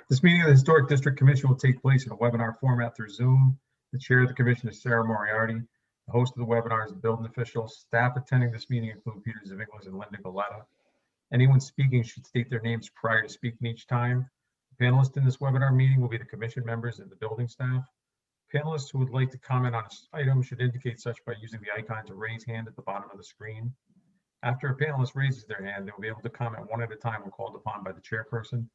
This meeting of the Historic District Commission will take place in a webinar format through Zoom. The chair of the commission is Sarah Moriarty. The host of the webinar is the building officials. Staff attending this meeting include Peter Zaviglas and Linda Galetta. Anyone speaking should state their names prior to speaking each time. The panelists in this webinar meeting will be the commission members and the building staff. Panelists who would like to comment on this item should indicate such by using the icon to raise hand at the bottom of the screen. After a panelist raises their hand, they will be able to comment one at a time when called upon by the chairperson.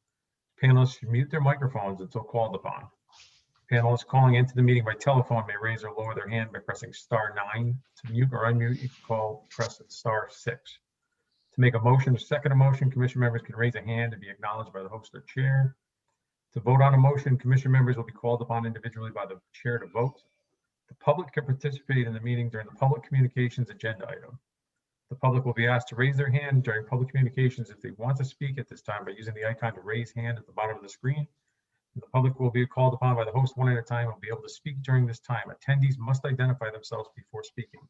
Panelists should mute their microphones until called upon. Panelists calling into the meeting by telephone may raise or lower their hand by pressing *9. To mute or unmute, you can press *6. To make a motion or second a motion, commission members can raise a hand and be acknowledged by the host or chair. To vote on a motion, commission members will be called upon individually by the chair to vote. The public can participate in the meeting during the public communications agenda item. The public will be asked to raise their hand during public communications if they want to speak at this time by using the icon to raise hand at the bottom of the screen. The public will be called upon by the host one at a time and will be able to speak during this time. Attendees must identify themselves before speaking.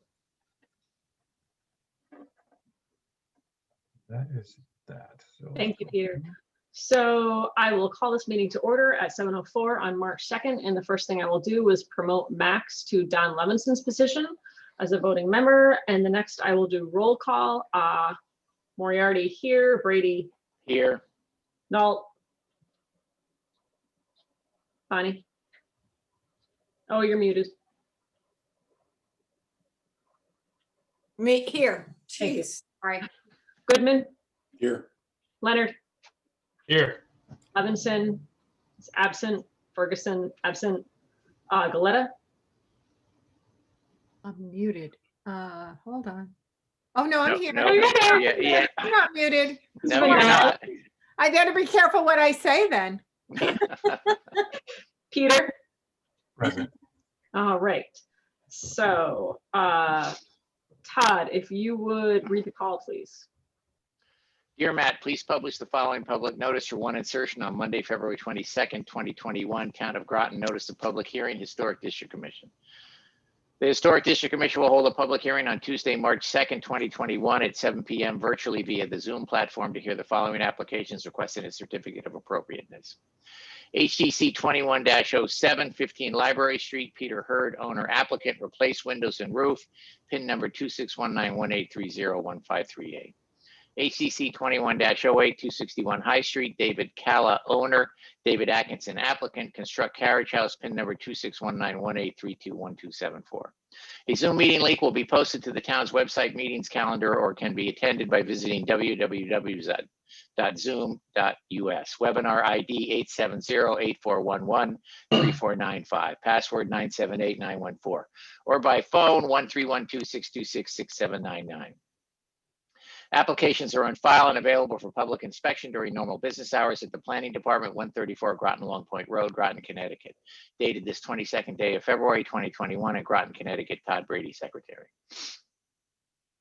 That is that. So thank you, Peter. So I will call this meeting to order at 7:04 on March 2nd. And the first thing I will do is promote Max to Don Levinson's position as a voting member. And the next I will do roll call. Moriarty here, Brady Here. Nault. Bonnie. Oh, you're muted. Me here. Thank you. Jeez. All right. Goodman. Here. Leonard. here. Levinson is absent. Ferguson absent. Galetta. I'm muted. Hold on. Oh, no, I'm here. No, you're there. yeah. I'm not muted. No, you're not. I better be careful what I say then. Peter. Present. All right. So, Todd, if you would read the call, please. Dear Matt, please publish the following public notice for one insertion on Monday, February 22nd, 2021. Town of Groton notice of public hearing, Historic District Commission. The Historic District Commission will hold a public hearing on Tuesday, March 2nd, 2021 at 7 p.m. virtually via the Zoom platform to hear the following applications requesting a certificate of appropriateness. HDC 21-07, 15 Library Street, Peter Hurd, owner applicant, replace windows and roof, PIN number 26191830153A. HDC 21-08, 261 High Street, David Calla, owner, David Atkinson, applicant, construct carriage house, PIN number 2619183212774. A Zoom meeting link will be posted to the town's website meetings calendar or can be attended by visiting www.zoom.us. Webinar ID 870-8411-3495, password 978914, or by phone 1312-626-6799. Applications are on file and available for public inspection during normal business hours at the Planning Department, 134 Groton Long Point Road, Groton, Connecticut. Dated this 22nd day of February 2021 at Groton, Connecticut. Todd Brady, Secretary.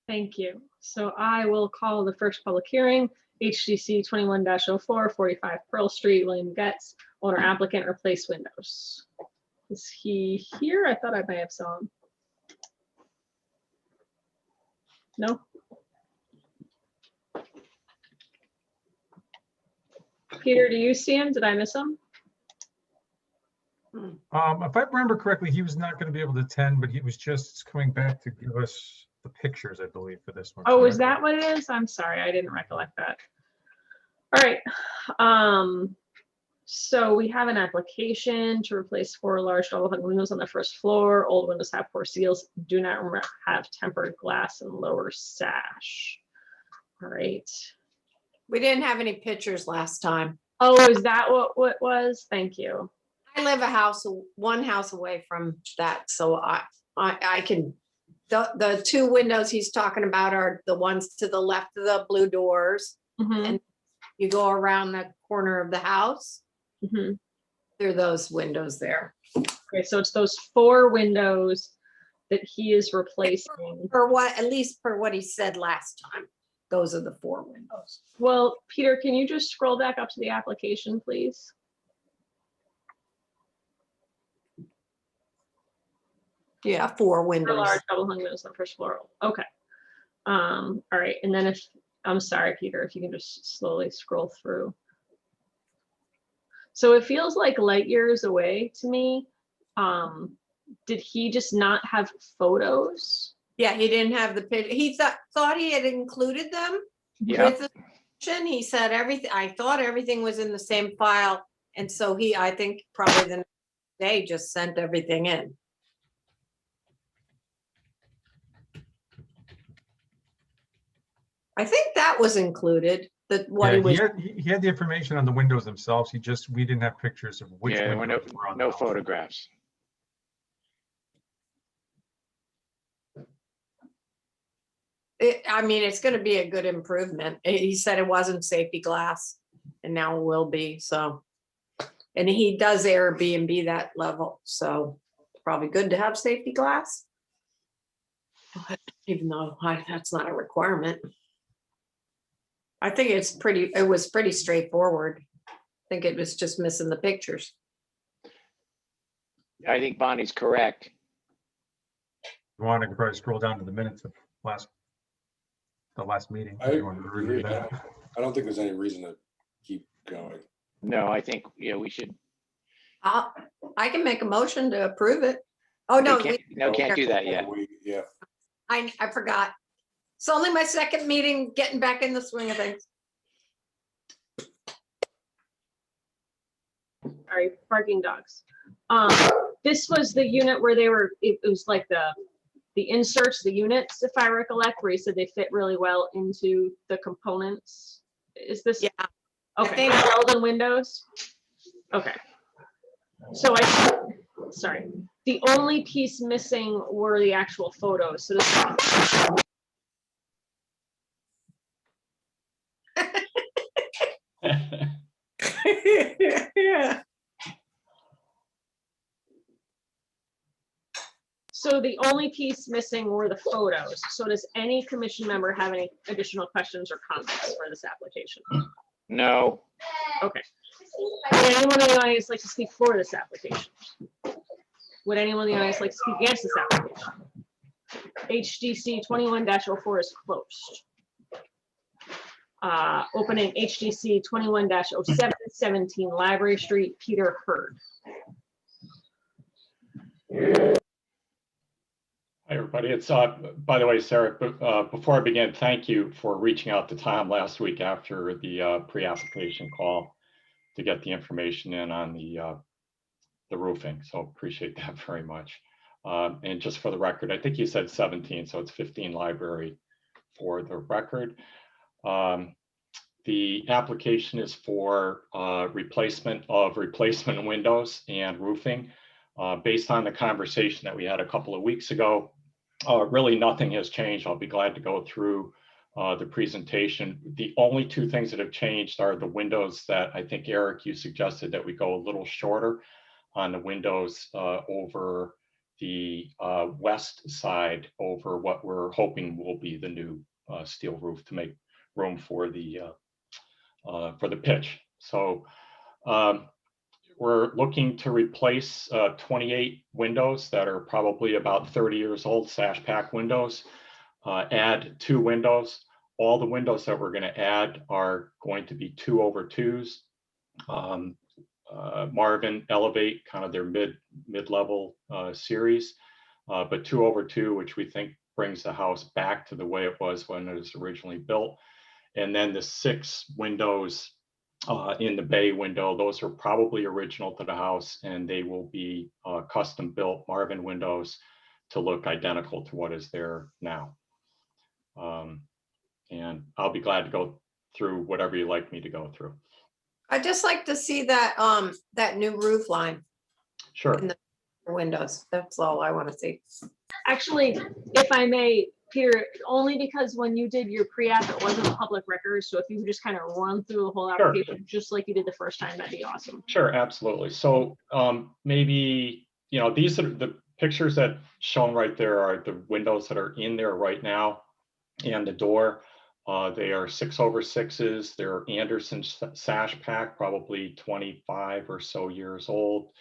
Thank you. So I will call the first public hearing, HDC 21-04, 45 Pearl Street, William Getz, owner applicant, replace windows. Is he here? I thought I may have saw him. No? Peter, do you see him? Did I miss him? If I remember correctly, he was not going to be able to attend, but he was just coming back to give us the pictures, I believe, for this one. Oh, is that what it is? I'm sorry, I didn't recollect that. All right. So we have an application to replace 4 large double-hung windows on the first floor. Old windows have poor seals, do not have tempered glass and lower sash. All right. We didn't have any pictures last time. Oh, is that what was? Thank you. I live one house away from that, so I can. The 2 windows he's talking about are the ones to the left of the blue doors, and you go around the corner of the house. They're those windows there. Okay, so it's those 4 windows that he is replacing. For what, at least for what he said last time. Those are the 4 windows. Well, Peter, can you just scroll back up to the application, please? Yeah, 4 windows. Large double hung windows on the first floor. Okay. All right. And then I'm sorry, Peter, if you can just slowly scroll through. So it feels like light years away to me. Did he just not have photos? Yeah, he didn't have the picture. He thought he had included them Yeah, with the description. He said everything, I thought everything was in the same file. And so I think probably the next day just sent everything in. I think that was included, that what Yeah, he was. he had the information on the windows themselves. We didn't have pictures of which yeah, there were windows were on the no house. photographs. I mean, it's gonna be a good improvement. He said it wasn't safety glass and now it will be, so. And he does Airbnb that level, so it's probably good to have safety glass. But even though that's not a requirement. I think it was pretty straightforward. I think it was just missing the pictures. I think Bonnie's correct. You want to probably scroll down to the minutes of the last meeting. I if you want to review agree. that. I don't think there's any reason to keep going. No, I think, yeah, we should. I can make a motion to approve it. Oh, no, Can't do that yet. Yeah, I forgot. It's only my second meeting, getting back in the swing of things. Sorry, barking dogs. This was the unit where it was like the inserts, the units, if I recollect, where you said they fit really well into the components. Is this? Yeah. Okay, think- Weldon windows? Okay. So sorry, the only piece missing were the actual photos. So this. Yeah. So the only piece missing were the photos. So does any commission member have any additional questions or comments for this application? No, Okay. Would anyone in the audience like to speak for this application? Would anyone in the audience like to speak against this application? HDC 21-04 is closed. Opening HDC 21-07, 17 Library Street, Peter Hurd. Hi, everybody. It's, by the way, Sarah, before I begin, thank you for reaching out to Tom last week after the pre-application call to get the information in on the roofing. So appreciate that very much. And just for the record, I think you said 17, so it's 15 Library for the record. The application is for replacement windows and roofing. Based on the conversation that we had a couple of weeks ago, really nothing has changed. I'll be glad to go through the presentation. The only two things that have changed are the windows that I think, Eric, you suggested that we go a little shorter on the windows over the west side over what we're hoping will be the new steel roof to make room for the pitch. So we're looking to replace 28 windows that are probably about 30 years old, sash pack windows, add 2 windows. All the windows that we're going to add are going to be 2/2s. Marvin Elevate, kind of their mid-level series, but 2/2, which we think brings the house back to the way it was when it was originally built. And then the 6 windows in the bay window, those are probably original to the house, and they will be custom built Marvin windows to look identical to what is there now. And I'll be glad to go through whatever you'd like me to go through. I'd just like to see that, that new roof line Sure. in the windows. That's all I want to see. Actually, if I may, Peter, only because when you did your pre-app, it wasn't public record. So if you could just kind of run through the whole Sure. application, just like you did the first time, that'd be awesome. Sure, absolutely. So maybe, these are the pictures that shown right there are the windows that are in there right now and the door. They are 6/6s. They're Anderson sash pack, probably 25 or so years old,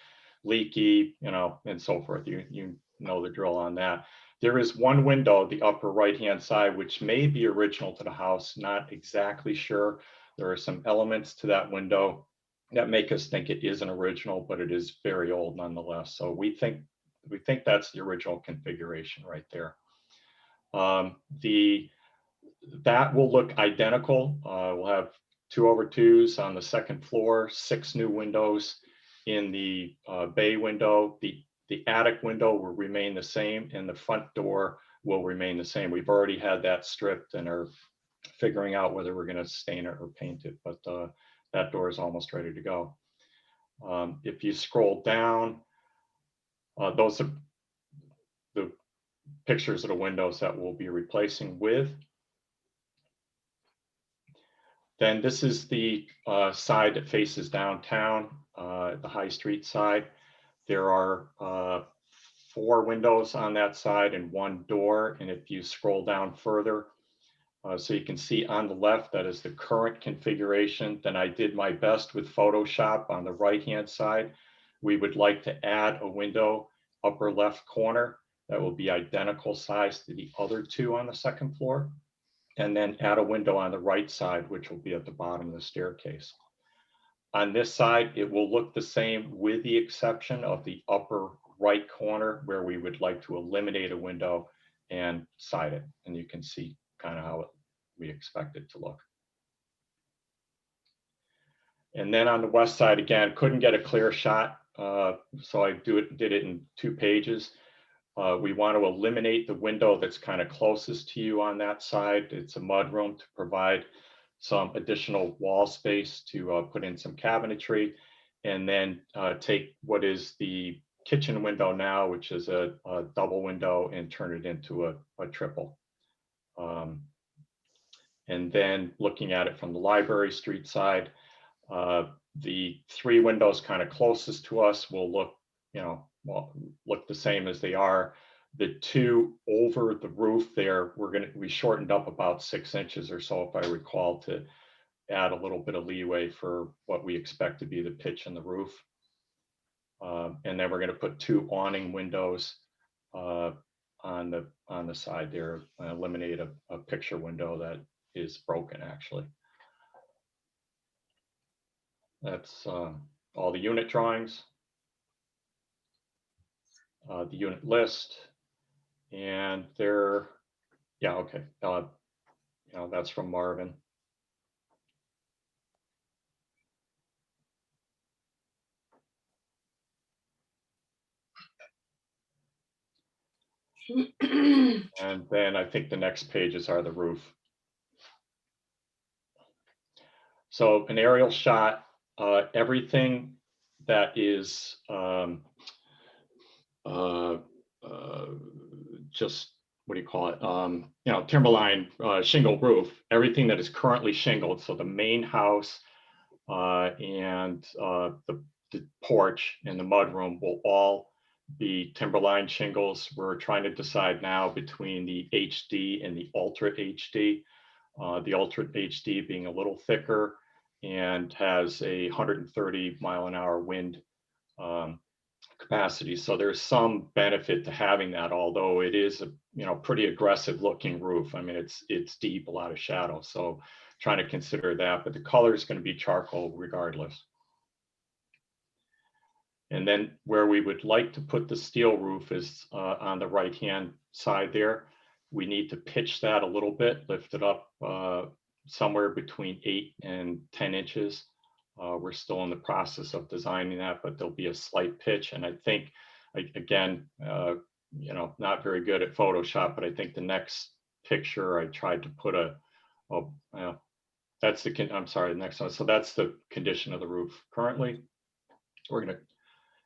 leaky, and so forth. You know the drill on that. There is one window, the upper right-hand side, which may be original to the house, not exactly sure. There are some elements to that window that make us think it is an original, but it is very old nonetheless. So we think that's the original configuration right there. That will look identical. We'll have 2/2s on the second floor, 6 new windows in the bay window. The attic window will remain the same, and the front door will remain the same. We've already had that stripped and are figuring out whether we're going to stain it or paint it, but that door is almost ready to go. If you scroll down, those are the pictures of the windows that we'll be replacing with. Then this is the side that faces downtown, the High Street side. There are 4 windows on that side and 1 door. And if you scroll down further, so you can see on the left, that is the current configuration. Then I did my best with Photoshop on the right-hand side. We would like to add a window upper left corner that will be identical size to the other 2 on the second floor. And then add a window on the right side, which will be at the bottom of the staircase. On this side, it will look the same with the exception of the upper right corner where we would like to eliminate a window and side it. And you can see kind of how we expect it to look. And then on the west side, again, couldn't get a clear shot. So I did it in 2 pages. We want to eliminate the window that's kind of closest to you on that side. It's a mudroom to provide some additional wall space to put in some cabinetry, and then take what is the kitchen window now, which is a double window, and turn it into a triple. And then looking at it from the Library Street side, the 3 windows kind of closest to us will look, look the same as they are. The 2 over the roof there, we shortened up about 6 inches or so, if I recall, to add a little bit of leeway for what we expect to be the pitch in the roof. And then we're going to put 2 awning windows on the side there, eliminate a picture window that is broken actually. That's all the unit drawings, the unit list, and they're, yeah, okay. That's from Marvin. And then I think the next pages are the roof. So an aerial shot, everything that is just, what do you call it? Timberline shingle roof, everything that is currently shingled. So the main house and the porch and the mudroom will all be timberline shingles. We're trying to decide now between the HD and the Ultra HD. The Ultra HD being a little thicker and has a 130 mile-an-hour wind capacity. So there's some benefit to having that, although it is a pretty aggressive looking roof. I mean, it's deep, a lot of shadow. So trying to consider that, but the color is going to be charcoal regardless. And then where we would like to put the steel roof is on the right-hand side there. We need to pitch that a little bit, lift it up somewhere between 8 and 10 inches. We're still in the process of designing that, but there'll be a slight pitch. And I think, again, not very good at Photoshop, but I think the next picture I tried to put that's the, I'm sorry, the next one. So that's the condition of the roof currently.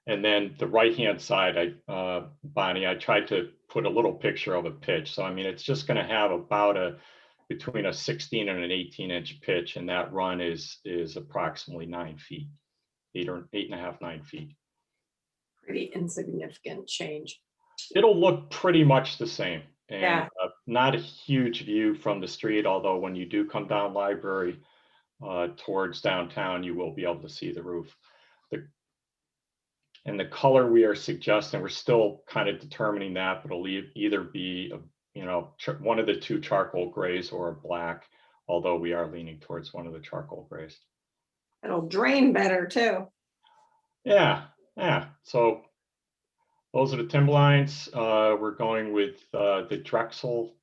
And then the right-hand side, Bonnie, I tried to put a little picture of a pitch. So, I mean, it's just going to have about between a 16 and an 18-inch pitch, and that run is approximately 9 feet, 8.5, 9 feet. Pretty insignificant change. It'll look pretty much the same, and Yeah. Not a huge view from the street, although when you do come down Library towards downtown, you will be able to see the roof. And the color we are suggesting, we're still kind of determining that, but it'll either be one of the 2 charcoal grays or a black, although we are leaning towards one of the charcoal grays. It'll drain better too. Yeah, yeah. So those are the timber lines. We're going with the Drexel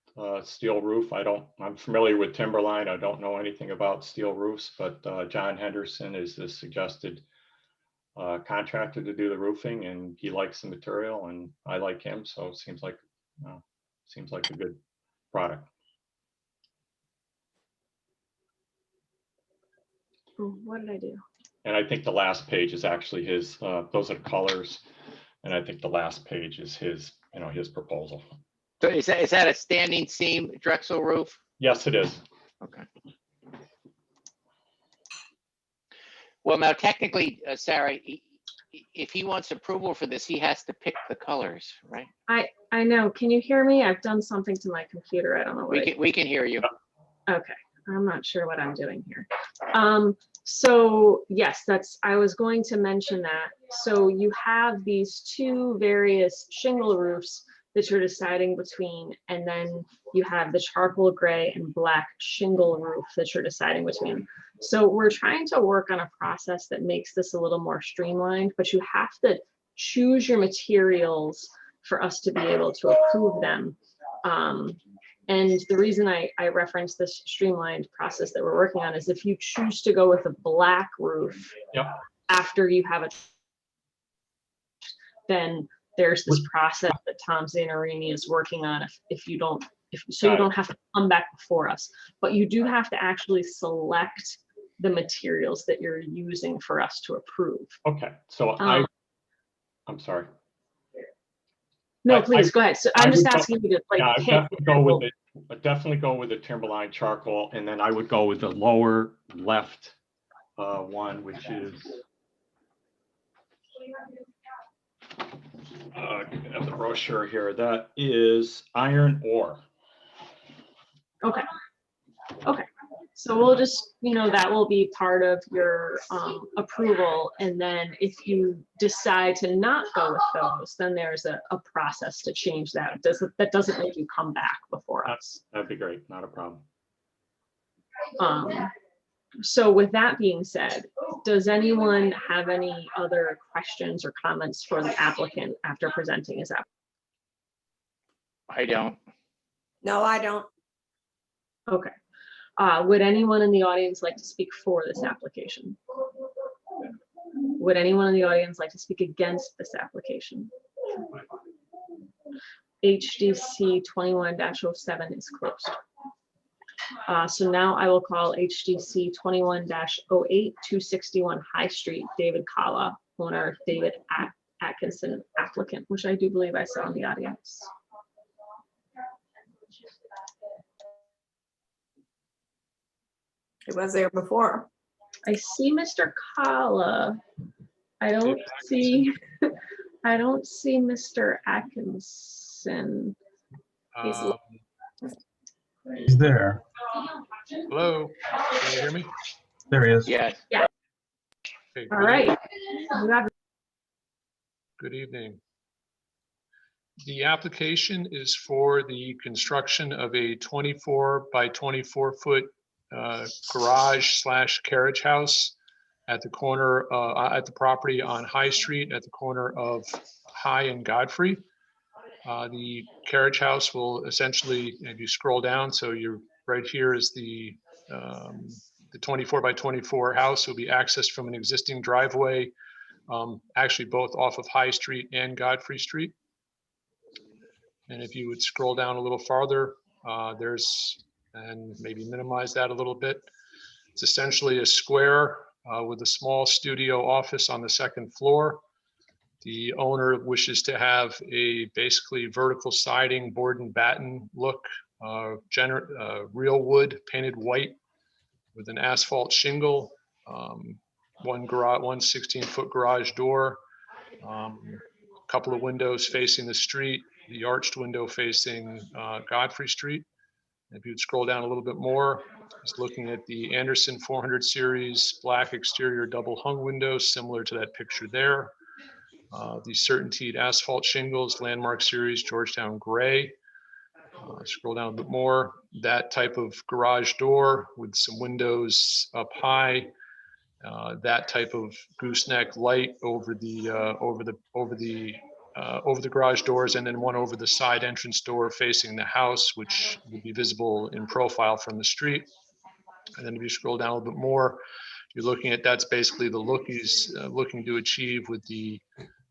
steel roof. I'm familiar with Timberline. I don't know anything about steel roofs, but John Henderson is the suggested contractor to do the roofing, and he likes the material and I like him. So it seems like a good product. Oh, what did I do? And I think the last page is actually his, those are the colors. And I think the last page is his, his proposal. So is that a standing seam Drexel roof? Yes, it is. Okay. Well, now technically, Sarah, if he wants approval for this, he has to pick the colors, right? I know. Can you hear me? I've done something to my computer. I don't know what. We can hear you. Okay. I'm not sure what I'm doing here. So yes, I was going to mention that. So you have these two various shingle roofs that you're deciding between, and then you have the charcoal gray and black shingle roof that you're deciding between. So we're trying to work on a process that makes this a little more streamlined, but you have to choose your materials for us to be able to approve them. And the reason I reference this streamlined process that we're working on is if you choose to go with a black roof, Yep. after you have then there's this process that Tom Zanarini is working on if you don't have to come back before us, but you do have to actually select the materials that you're using for us to approve. Okay, so I'm sorry. No, please go ahead. So I'm just asking you to I'd definitely go with the Timberline charcoal, and then I would go with the lower left one, which is I have the brochure here. That is iron ore. Okay. Okay. So we'll just, that will be part of your approval. And then if you decide to not go with those, then there's a process to change that. That doesn't make you come back before us. That'd be great. Not a problem. So with that being said, does anyone have any other questions or comments for the applicant after presenting his application? I don't. No, I don't. Okay. Would anyone in the audience like to speak for this application? Would anyone in the audience like to speak against this application? HDC 21-07 is closed. So now I will call HDC 21-08 261 High Street, David Kala, owner, David Atkinson, applicant, which I do believe I saw in the audience. It was there before. I see Mr. Kala. I don't see Mr. Atkinson. He's there. Hello, can you hear me? There he is. Yes. Okay, All right. You have Good evening. The application is for the construction of a 24 by 24 foot garage / carriage house at the corner at the property on High Street at the corner of High and Godfrey. The carriage house will essentially, if you scroll down, so you're right here is the 24 by 24 house will be accessed from an existing driveway, actually both off of High Street and Godfrey Street. And if you would scroll down a little farther, and maybe minimize that a little bit. It's essentially a square with a small studio office on the second floor. The owner wishes to have a basically vertical siding, board and batten look, real wood painted white with an asphalt shingle, one 16-foot garage door, a couple of windows facing the street, the arched window facing Godfrey Street. If you'd scroll down a little bit more, just looking at the Anderson 400 series black exterior double hung windows, similar to that picture there. The Certainteed asphalt shingles, Landmark series, Georgetown gray. Scroll down a bit more, that type of garage door with some windows up high, that type of gooseneck light over the garage doors, and then one over the side entrance door facing the house, which will be visible in profile from the street. And then if you scroll down a little bit more, you're looking at, that's basically the look he's looking to achieve with the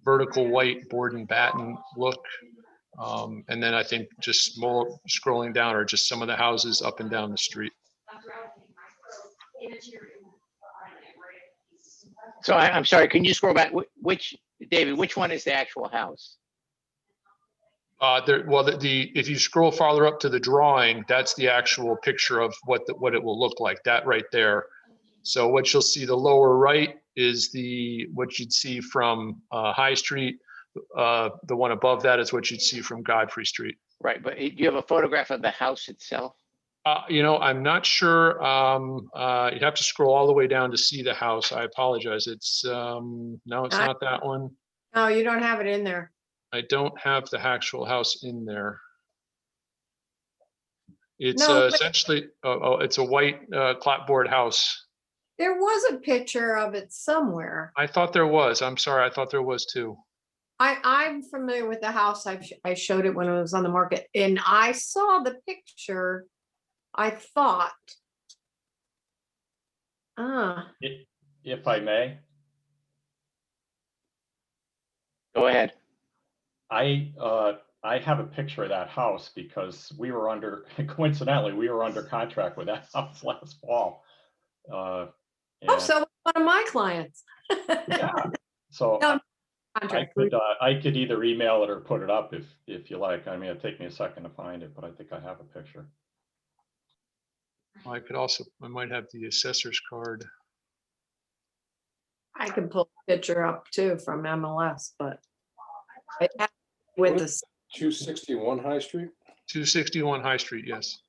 vertical white board and batten look. And then I think just more scrolling down are just some of the houses up and down the street. So I'm sorry, can you scroll back? David, which one is the actual house? If you scroll farther up to the drawing, that's the actual picture of what it will look like, that right there. So what you'll see, the lower right is what you'd see from High Street. The one above that is what you'd see from Godfrey Street. Right, but do you have a photograph of the house itself? I'm not sure. You'd have to scroll all the way down to see the house. I apologize. It's no, it's not that one. No, you don't have it in there. I don't have the actual house in there. It's No, but- essentially, it's a white clapboard house. There was a picture of it somewhere. I thought there was. I'm sorry. I thought there was too. I'm familiar with the house. I showed it when it was on the market, and I saw the picture. I thought, If I may, Go ahead. I have a picture of that house because coincidentally, we were under contract with that house last fall. oh, so one of my clients. Yeah. So No, I could either email it or put it up if you like. I mean, it'd take me a second to find it, but I think I have a picture. I might have the assessor's card. I can pull a picture up too from MLS, but it has with the 261 High Street? 261 High Street, yes.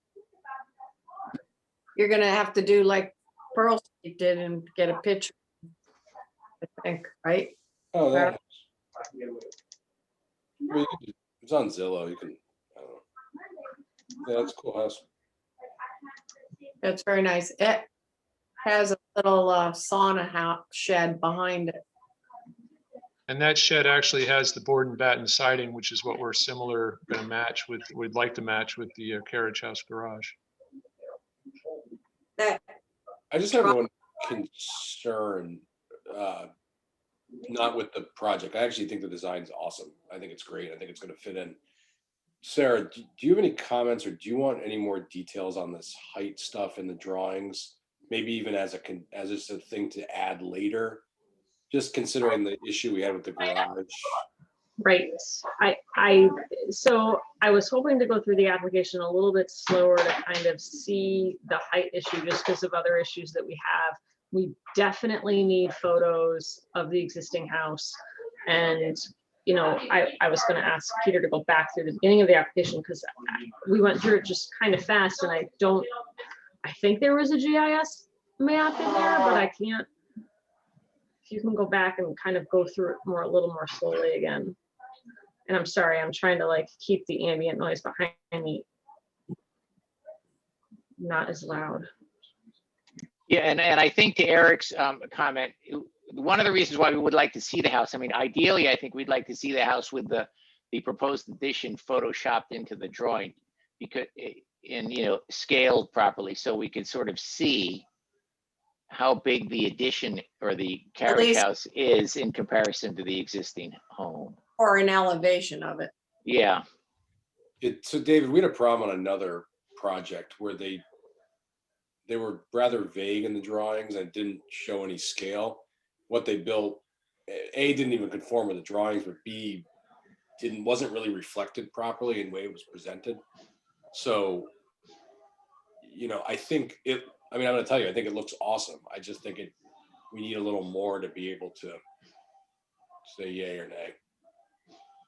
you're gonna have to do like Pearl Street did and get a picture. I think, right? Oh, that. Well, it's on Zillow. You can. I don't know. Yeah, that's a cool house. That's very nice. It has a little sauna house shed behind it. And that shed actually has the board and batten siding, which is what we're going to match with, we'd like to match with the carriage house garage. That I just have one concern, not with the project. I actually think the design's awesome. I think it's great. I think it's going to fit in. Sarah, do you have any comments, or do you want any more details on this height stuff in the drawings? Maybe even as just a thing to add later, just considering the issue we had with the garage. Right. So I was hoping to go through the application a little bit slower to kind of see the height issue, just because of other issues that we have. We definitely need photos of the existing house. And, you know, I was going to ask Peter to go back through the beginning of the application, because we went through it just kind of fast, and I think there was a GIS map in there, but I can't. If you can go back and kind of go through it a little more slowly again. And I'm sorry, I'm trying to like keep the ambient noise behind me not as loud. Yeah, and I think to Eric's comment, one of the reasons why we would like to see the house, I mean, ideally, I think we'd like to see the house with the proposed addition photoshopped into the drawing, because scaled properly, so we could sort of see how big the addition or the carriage house is in comparison to the existing home. or an elevation of it. Yeah. So David, we had a problem on another project where they were rather vague in the drawings and didn't show any scale. What they built, A, didn't even conform with the drawings, but B, wasn't really reflected properly in the way it was presented. So, I think I'm going to tell you, I think it looks awesome. I just think we need a little more to be able to say yay or nay.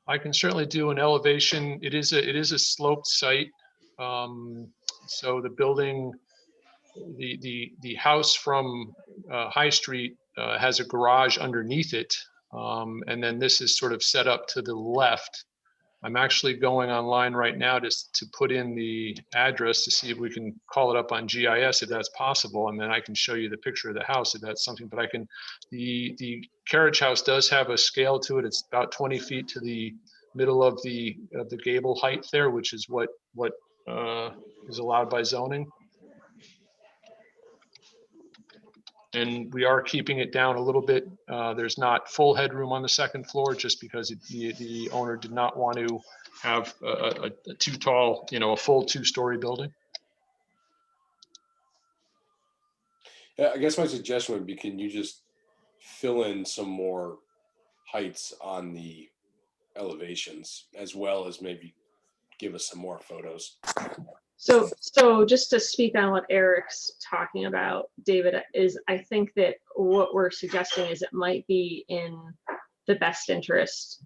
I can certainly do an elevation. It is a sloped site. So the building, the house from High Street has a garage underneath it. And then this is sort of set up to the left. I'm actually going online right now just to put in the address to see if we can call it up on GIS if that's possible, and then I can show you the picture of the house if that's something. But I can, the carriage house does have a scale to it. It's about 20 feet to the middle of the gable height there, which is what is allowed by zoning. And we are keeping it down a little bit. There's not full headroom on the second floor just because the owner did not want to have a too tall, a full 2-story building. Yeah, I guess my suggestion would be, can you just fill in some more heights on the elevations, as well as maybe give us some more photos? So just to speak on what Eric's talking about, David, is I think that what we're suggesting is it might be in the best interest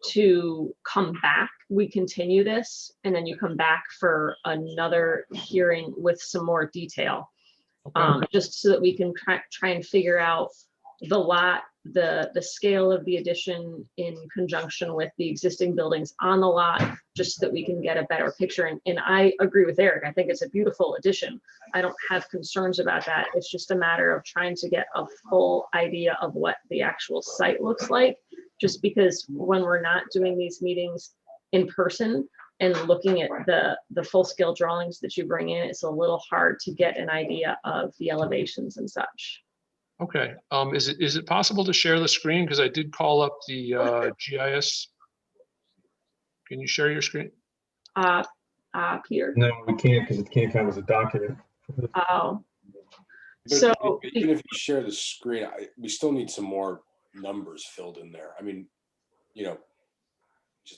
to come back. We continue this and then you come back for another hearing with some more detail. Just so that we can try and figure out the lot, the scale of the addition in conjunction with the existing buildings on the lot, just so that we can get a better picture. And I agree with Eric. I think it's a beautiful addition. I don't have concerns about that. It's just a matter of trying to get a full idea of what the actual site looks like, just because when we're not doing these meetings in person and looking at the full scale drawings that you bring in, it's a little hard to get an idea of the elevations and such. Okay, is it possible to share the screen? Because I did call up the GIS. Can you share your screen? Peter? No, we can't, because it can't come as a document. Oh. But So even if you share the screen, we still need some more numbers filled in there. I mean, It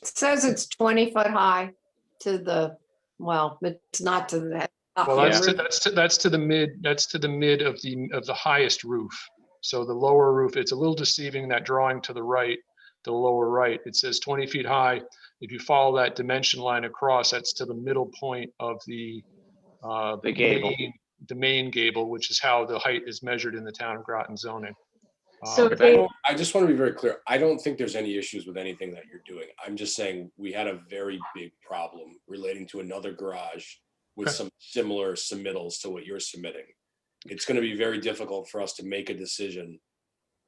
says it's 20 foot high to the, well, it's not to the. Well, that's to the mid of the highest roof. So the lower roof, it's a little deceiving, that drawing to the right, the lower right, it says 20 feet high. If you follow that dimension line across, that's to the middle point of the gable. the main gable, which is how the height is measured in the town of Groton zoning. So I just want to be very clear. I don't think there's any issues with anything that you're doing. I'm just saying we had a very big problem relating to another garage with some similar submittals to what you're submitting. It's going to be very difficult for us to make a decision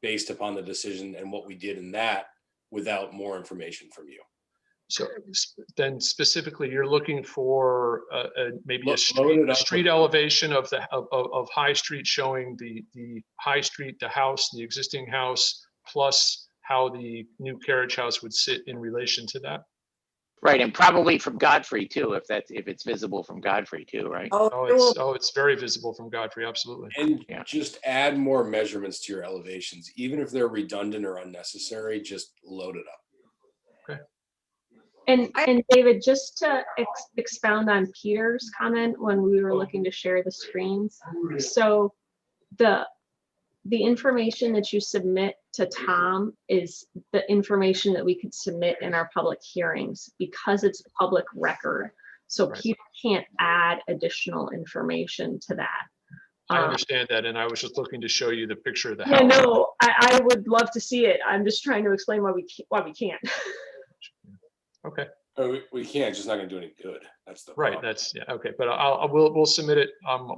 based upon the decision and what we did in that without more information from you. So then specifically, you're looking for maybe a Load it street up elevation of High Street, showing the High Street, the house, the existing house, plus how the new carriage house would sit in relation to that. Right, and probably from Godfrey too, if it's visible from Godfrey too, right? It's very visible from Godfrey, absolutely. And just add more measurements to your elevations, even if they're redundant or unnecessary. Just load it up. Okay. And David, just to expound on Peter's comment when we were looking to share the screens. So the information that you submit to Tom is the information that we could submit in our public hearings because it's public record. So Right. Peter can't add additional information to that. I understand that, and I was just looking to show you the picture of the Yeah, house. no, I would love to see it. I'm just trying to explain why we can't. Okay. We can't. It's just not going to do any good. That's the Right. problem. That's okay. But we'll submit it.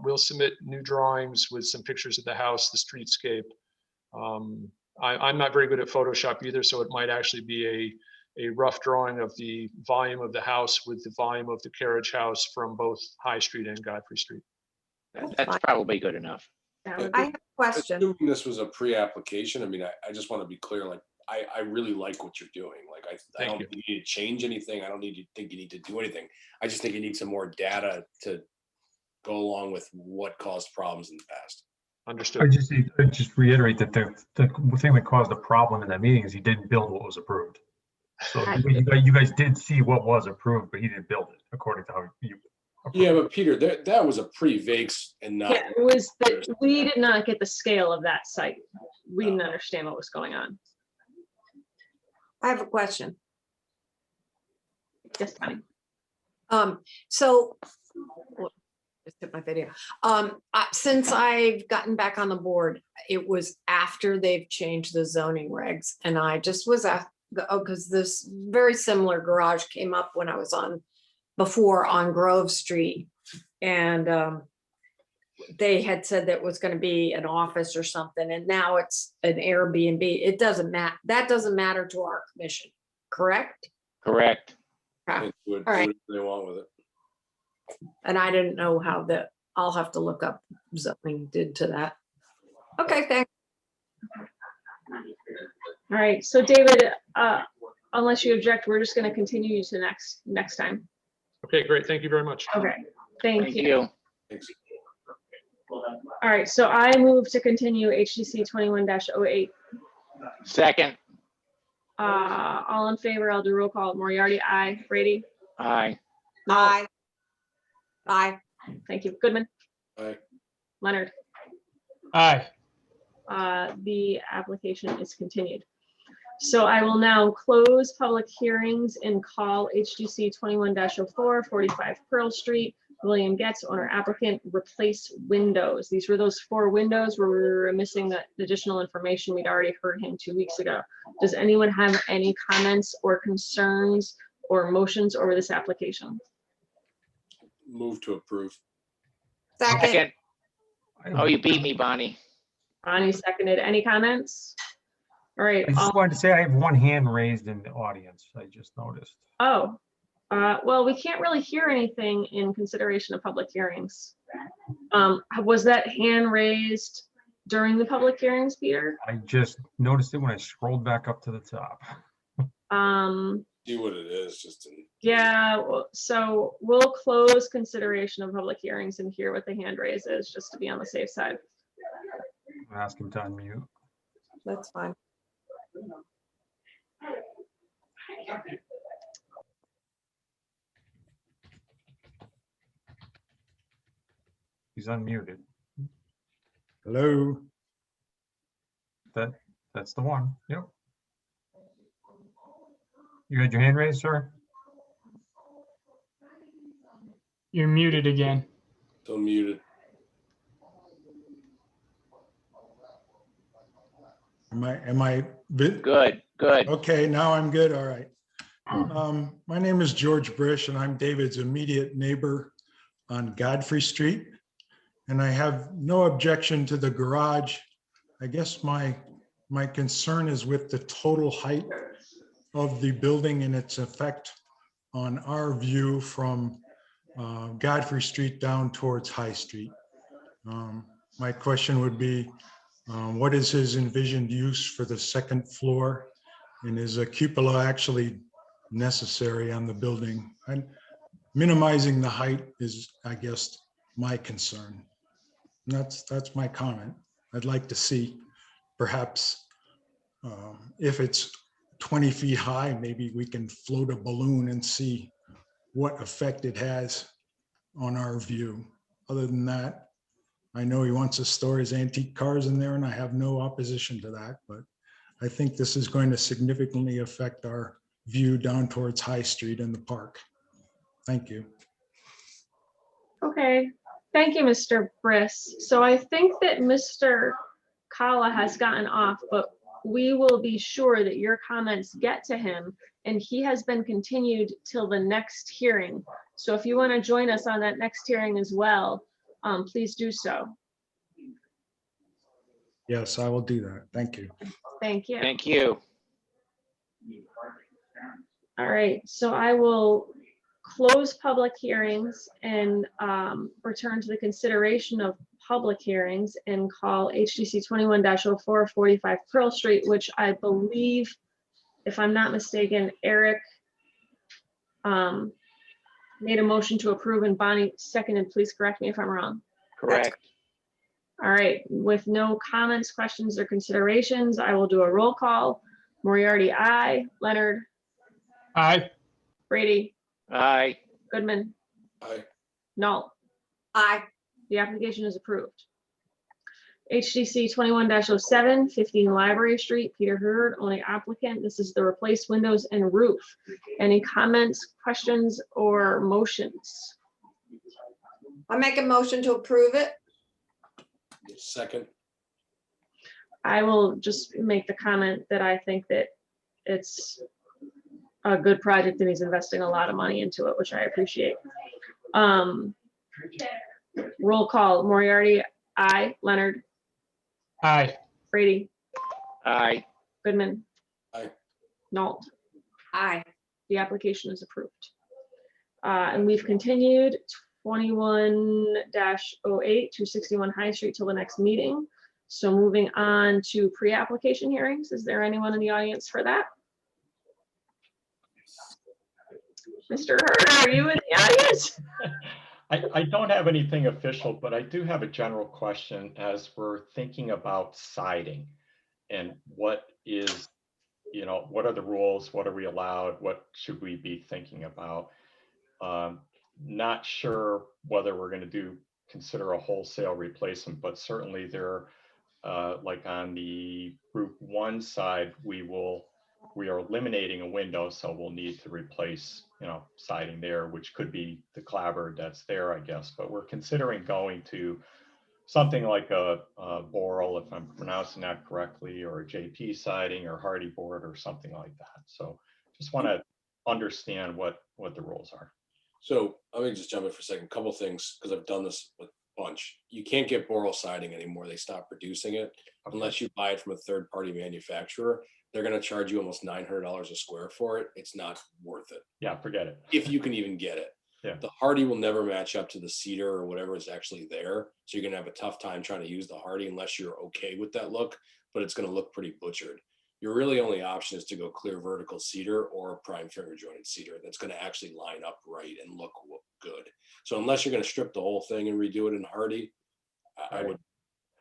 We'll submit new drawings with some pictures of the house, the streetscape. I'm not very good at Photoshop either, so it might actually be a rough drawing of the volume of the house with the volume of the carriage house from both High Street and Godfrey Street. That's probably good enough. I have a question. Assuming this was a pre-application, I mean, I just want to be clear. Like, I really like what you're doing. Like, I don't think you need to change anything. I don't think you need to do anything. I just think you need some more data to go along with what caused problems in the past. Understood. I just reiterate that the thing that caused the problem in that meeting is he didn't build what was approved. So you guys did see what was approved, but he didn't build it according to how you. Yeah, but Peter, that was a pretty vague and not. Yeah, it was that we did not get the scale of that site. We didn't understand what was going on. I have a question. Just fine. So just hit my video. Since I've gotten back on the board, it was after they've changed the zoning regs, and I just was because this very similar garage came up when I was before on Grove Street. And they had said that it was going to be an office or something, and now it's an Airbnb. It doesn't matter. That doesn't matter to our commission, correct? Correct. Okay. They do All right. what they want with it. And I didn't know how I'll have to look up zoning did to that. Okay, thanks. All right, so David, unless you object, we're just gonna continue to next time. Okay, great. Thank you very much. Okay, thank Thank you. you. Thanks. All right, so I move to continue HGC 21-08. Second. All in favor, I'll do roll call. Moriarty, aye. Brady? Aye. Aye. Aye. Thank you. Goodman? Aye. Leonard? Aye. The application is continued. So I will now close public hearings and call HGC 21-04, 45 Pearl Street. William Getz, owner applicant, replace windows. These were those 4 windows where we were missing the additional information. We'd already heard him 2 weeks ago. Does anyone have any comments or concerns or motions over this application? Move to approve. Second. Second. Oh, you beat me, Bonnie. Bonnie seconded. Any comments? All right. I just wanted to say I have one hand raised in the audience. I just noticed. Oh, well, we can't really hear anything in consideration of public hearings. Was that hand raised during the public hearings, Peter? I just noticed it when I scrolled back up to the top. See what it is, just in. Yeah, so we'll close consideration of public hearings and hear what the hand raise is, just to be on the safe side. Ask him to unmute. That's fine. He's unmuted. Hello. That's the one. Yep. You had your hand raised, sir? You're muted again. Still muted. Am I good? Good, good. Okay, now I'm good. All right. My name is George Brish and I'm David's immediate neighbor on Godfrey Street. And I have no objection to the garage. I guess my concern is with the total height of the building and its effect on our view from Godfrey Street down towards High Street. My question would be, what is his envisioned use for the second floor? And is a cupola actually necessary on the building? And minimizing the height is, I guess, my concern. And that's my comment. I'd like to see perhaps if it's 20 feet high, maybe we can float a balloon and see what effect it has on our view. Other than that, I know he wants to store his antique cars in there and I have no opposition to that, but I think this is going to significantly affect our view down towards High Street and the park. Thank you. Okay, thank you, Mr. Briss. So I think that Mr. Kala has gotten off, but we will be sure that your comments get to him, and he has been continued till the next hearing. So if you want to join us on that next hearing as well, please do so. Yes, I will do that. Thank you. Thank you. Thank you. All right, so I will close public hearings and return to the consideration of public hearings and call HGC 21-04 45 Pearl Street, which I believe, if I'm not mistaken, Eric made a motion to approve and Bonnie seconded. Please correct me if I'm wrong. Correct. All right, with no comments, questions, or considerations, I will do a roll call. Moriarty, aye. Leonard, Aye. Brady, Aye. Goodman, Aye. Null. Aye. The application is approved. HGC 21-07, 15 Library Street, Peter Hurd, only applicant. This is the replaced windows and roof. Any comments, questions, or motions? I make a motion to approve it. Second. I will just make the comment that I think that it's a good project and he's investing a lot of money into it, which I appreciate. Roll call, Moriarty, aye. Leonard, Aye. Brady, Aye. Goodman. Aye. Nault. Aye. The application is approved. And we've continued 21-08 261 High Street till the next meeting. So moving on to pre-application hearings. Is there anyone in the audience for that? Mr. Hurd, are you in the audience? I don't have anything official, but I do have a general question as we're thinking about siding and what is, what are the rules? What are we allowed? What should we be thinking about? Not sure whether we're going to consider a wholesale replacement, but certainly there, like on the Route 1 side, we are eliminating a window, so we'll need to replace, siding there, which could be the clapboard that's there, I guess. But we're considering going to something like a Boral, if I'm pronouncing that correctly, or a JP siding or Hardy board or something like that. So just want to understand what the rules are. So let me just jump in for a second. Couple things, because I've done this with a bunch. You can't get Boral siding anymore. They stopped producing it unless you buy it from a third-party manufacturer. They're going to charge you almost $900 a square for it. It's not worth it. Yeah, forget it. If you can even get it. Yeah. The Hardy will never match up to the cedar or whatever is actually there. So you're going to have a tough time trying to use the Hardy unless you're okay with that look, but it's going to look pretty butchered. Your really only option is to go clear vertical cedar or prime finger jointed cedar. That's going to actually line up right and look good. So unless you're going to strip the whole thing and redo it in Hardy, I would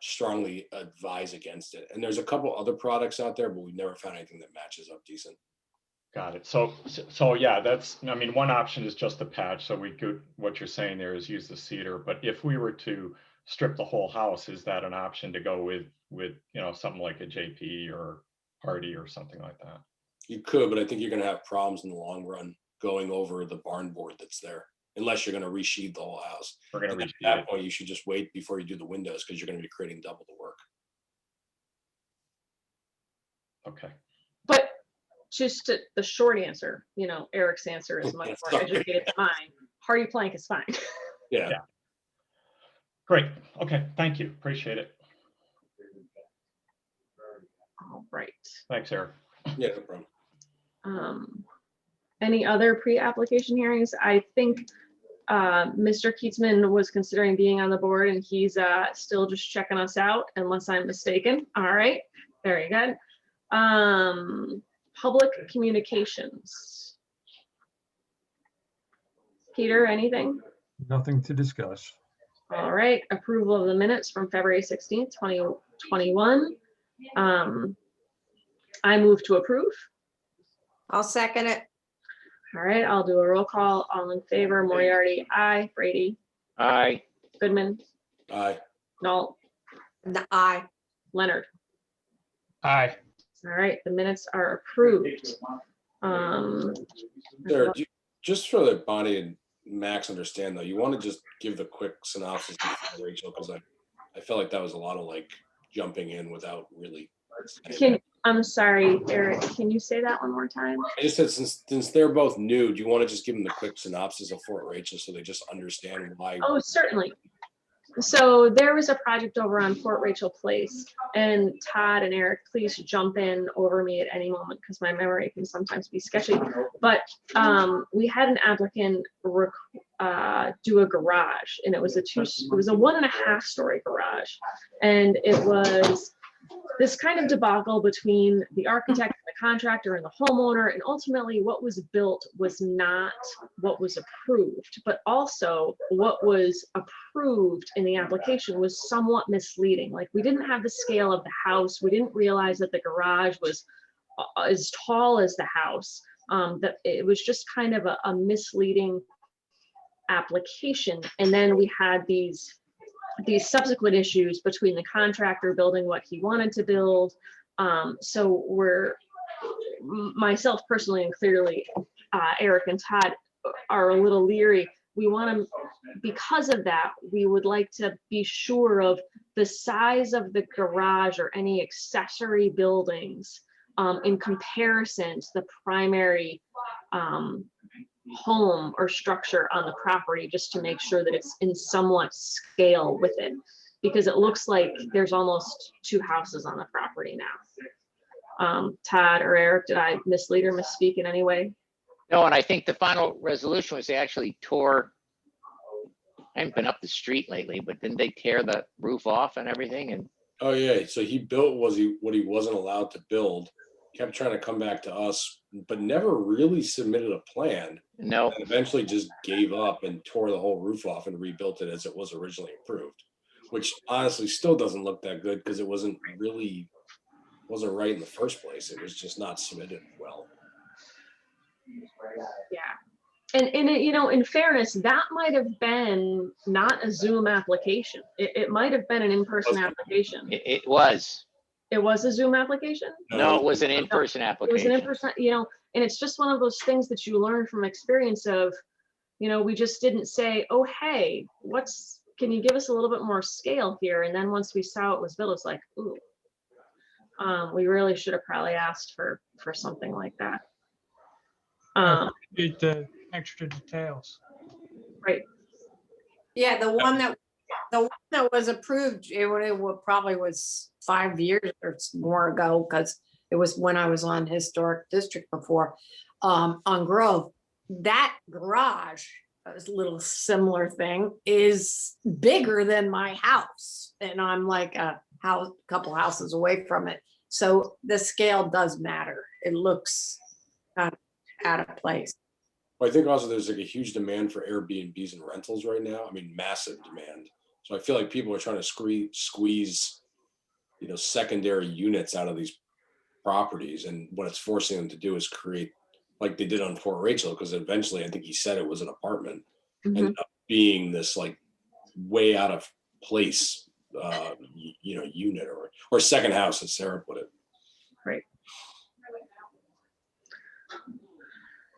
strongly advise against it. And there's a couple other products out there, but we've never found anything that matches up decent. Got it. So yeah, one option is just the patch. So we could, what you're saying there is use the cedar, but if we were to strip the whole house, is that an option to go with something like a JP or Hardy or something like that? You could, but I think you're going to have problems in the long run going over the barn board that's there, unless you're going to resheathe the whole house. We're going to at that point, you should just wait before you do the windows because you're going to be creating double the work. Okay. But just the short answer, Eric's answer is much more educated than mine. Hardy plank is fine. Yeah. Great. Okay. Thank you. Appreciate it. All right. Thanks, Eric. Yeah, no problem. Any other pre-application hearings? I think Mr. Keatsman was considering being on the board and he's still just checking us out unless I'm mistaken. All right, very good. Public communications. Peter, anything? Nothing to discuss. All right, approval of the minutes from February 16th, 2021. I move to approve. I'll second it. All right, I'll do a roll call. All in favor, Moriarty, aye. Brady, Aye. Goodman, Aye. Nault, Aye. Leonard. Aye. All right, the minutes are approved. Sarah, just so that Bonnie and Max understand, though, you want to just give the quick synopsis to Rachel, because I felt like that was a lot of jumping in without really. I'm sorry, Eric, can you say that one more time? I just said since they're both new, do you want to just give them the quick synopsis of Fort Rachel so they just understand why? Oh, certainly. So there was a project over on Fort Rachel Place, and Todd and Eric, please jump in over me at any moment because my memory can sometimes be sketchy. But we had an applicant do a garage, and it was a 1.5 story garage, and it was this kind of debacle between the architect and the contractor and the homeowner, and ultimately what was built was not what was approved, but also what was approved in the application was somewhat misleading. Like, we didn't have the scale of the house. We didn't realize that the garage was as tall as the house, that it was just kind of a misleading application. And then we had these subsequent issues between the contractor building what he wanted to build. So myself personally, and clearly Eric and Todd are a little leery. We want to, because of that, we would like to be sure of the size of the garage or any accessory buildings in comparison to the primary home or structure on the property, just to make sure that it's in somewhat scale with it, because it looks like there's almost 2 houses on the property now. Todd or Eric, did I mislead or misspeak in any way? No, and I think the final resolution was they actually tore, I haven't been up the street lately, but didn't they tear the roof off and everything? And Oh, yeah. So he built what he wasn't allowed to build, kept trying to come back to us, but never really submitted a plan. no, And eventually just gave up and tore the whole roof off and rebuilt it as it was originally approved, which honestly still doesn't look that good because it wasn't right in the first place. It was just not submitted well. Yeah. And in fairness, that might have been not a Zoom application. It might have been an in-person application. it was. It was a Zoom application? No, it was an in-person It was an application. in-person, and it's just one of those things that you learn from experience of, we just didn't say, oh, hey, can you give us a little bit more scale here? And then once we saw it was built, it's like, ooh, we really should have probably asked for something like that. Get the extra details. Right. Yeah, the one that was approved, probably was 5 years or more ago, because it was when I was on Historic District before, on Grove. That garage, a little similar thing, is bigger than my house, and I'm like a couple houses away from it. So the scale does matter. It looks kind of out of place. Well, I think also there's like a huge demand for Airbnbs and rentals right now. I mean, massive demand. So I feel like people are trying to squeeze, secondary units out of these properties. And what it's forcing them to do is create, like they did on Fort Rachel, because eventually I think he said it was an apartment, ended up being this like way out of place, unit or second house, as Sarah put it. Right.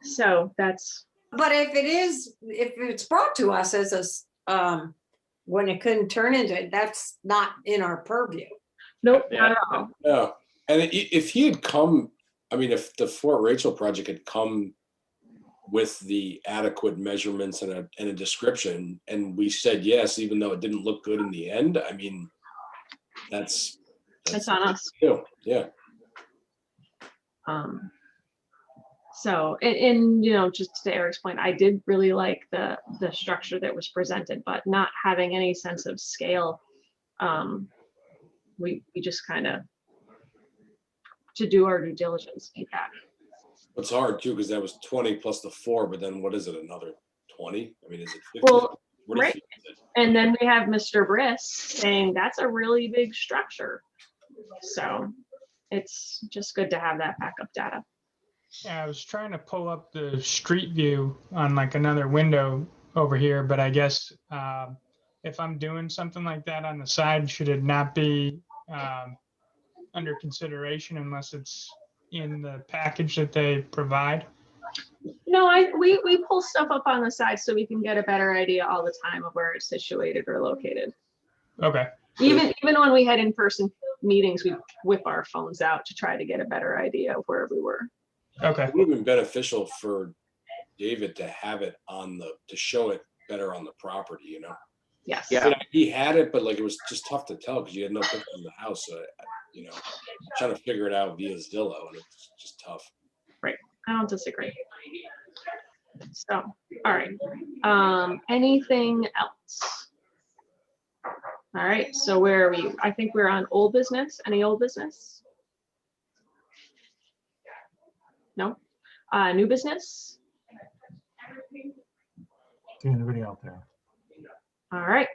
So that's. But if it's brought to us as when it couldn't turn into it, that's not in our purview. Nope, Yeah. not at all. No. And if he had come, if the Fort Rachel project had come with the adequate measurements and a description, and we said yes, even though it didn't look good in the end, that's on us. Yeah. So, and just to Eric's point, I did really like the structure that was presented, but not having any sense of scale. We just kind of, to do our due diligence, did that. It's hard too, because that was 20 plus the 4, but then what is it, another 20? Is it 50? Well, What right. And then we have Mr. Briss saying that's a really big structure. So it's just good to have that backup data. Yeah, I was trying to pull up the street view on like another window over here, but I guess if I'm doing something like that on the side, should it not be under consideration unless it's in the package that they provide? No, we pull stuff up on the side so we can get a better idea all the time of where it's situated or located. Okay. Even when we had in-person meetings, we whip our phones out to try to get a better idea of where we were. Okay. It would have been beneficial for David to have it to show it better on the property, Yes. Yeah. He had it, but it was just tough to tell because you had no picture of the house. So, trying to figure it out via Zillow, and it's just tough. Right. I don't disagree. So, all right. Anything else? All right. So where are we? I think we're on old business. Any old business? No. New business? See anybody out there? All right.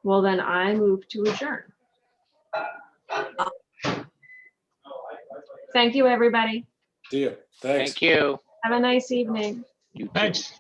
Well, then I move to adjourn. Thank you, everybody. See you. Thanks. Thank you. Have a nice evening. You too. Thanks.